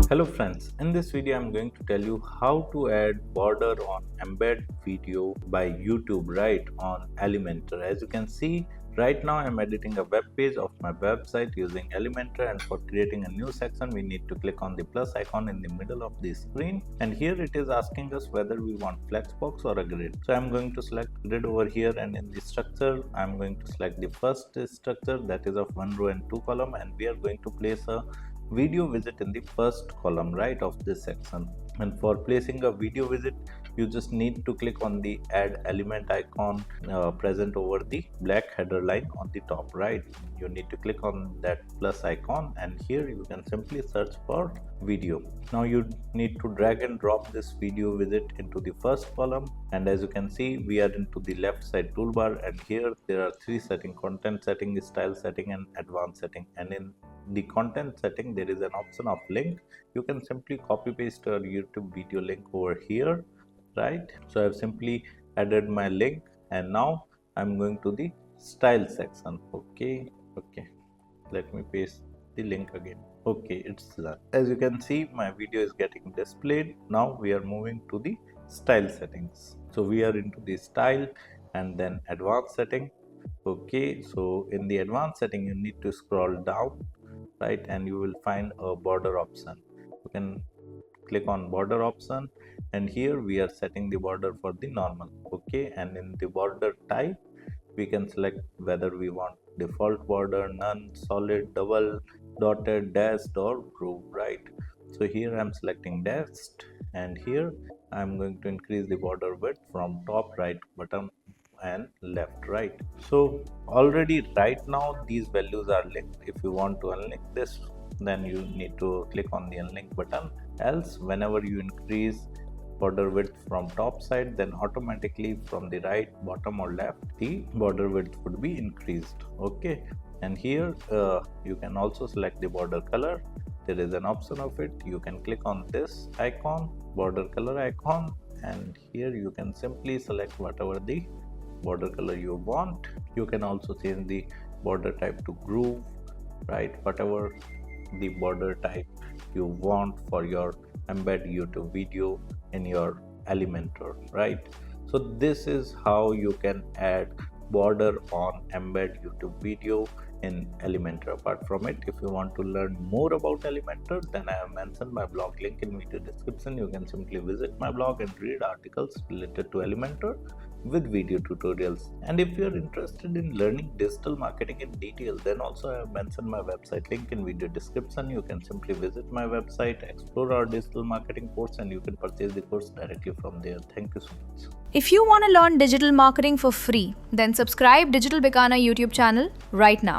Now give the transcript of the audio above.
Hello friends, in this video I'm going to tell you how to add border on embed video by YouTube on Elementor. As you can see, right now I'm editing a web page of my website using Elementor, and for creating a new section we need to click on the plus icon in the middle of the screen, and here it is asking us whether we want flexbox or a grid. So I'm going to select grid over here, and in the structure I'm going to select the first structure, that is of 1 row and 2 column, and we are going to place a video widget in the first column of this section. And for placing a video widget, you just need to click on the add element icon present over the black header line on the top You need to click on that plus icon, and here you can simply search for video. Now you need to drag and drop this video widget into the first column, and as you can see we are into the left side toolbar, and here there are 3 settings: content setting, style setting and advanced setting. And in the content setting there is an option of link. You can simply copy paste your YouTube video link over here. So I've simply added my link, and now I'm going to the style section. Okay, let me paste the link again. Okay, it's done. As you can see, my video is getting displayed. Now we are moving to the style settings. So we are into the style and then advanced setting. Okay, so in the advanced setting you need to scroll down, and you will find a border option. You can click on border option, and here we are setting the border for the normal. Okay, and in the border type we can select whether we want default border, none, solid, double, dotted, dashed or groove. So here I'm selecting dashed, and here I'm going to increase the border width from top, right, bottom and left. So already right now these values are linked. If you want to unlink this, then you need to click on the unlink button. Else, whenever you increase border width from top side, then automatically from the right, bottom or left the border width would be increased. Okay, and here you can also select the border color. There is an option of it. You can click on this icon, border color icon, and here you can simply select whatever the border color you want. You can also change the border type to groove, whatever the border type you want for your embed YouTube video in your Elementor. So this is how you can add border on embed YouTube video in Elementor. Apart from it, if you want to learn more about Elementor, then I have mentioned my blog link in video description. You can simply visit my blog and read articles related to Elementor with video tutorials. And if you are interested in learning digital marketing in detail, then also I have mentioned my website link in video description. You can simply visit my website, explore our digital marketing course, and you can purchase the course directly from there. Thank you so much. If you want to learn digital marketing for free, then subscribe Digital Bikana YouTube channel right now.